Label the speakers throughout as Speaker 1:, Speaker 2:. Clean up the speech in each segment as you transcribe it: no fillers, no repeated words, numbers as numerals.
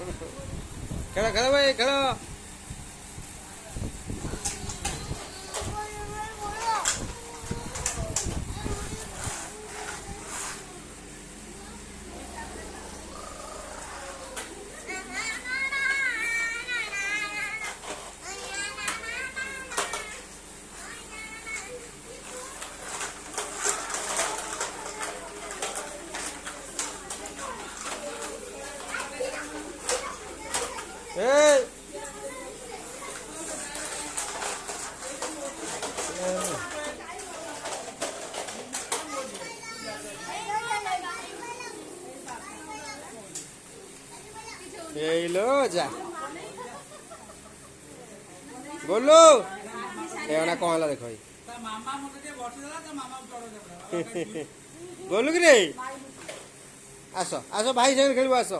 Speaker 1: ଖେଳ ଖେଳ ଭାଇ ଖେଳ। लो जा बोलो एवना कौन है देखो बोलू कि नहीं आस आस भाई संगे खेल आस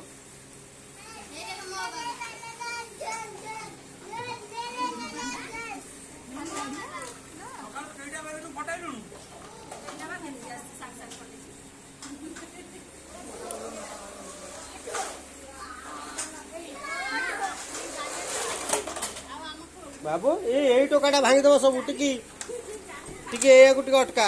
Speaker 1: बाबू ये टोकाटा भांगी दब सब टिकी टिके अटका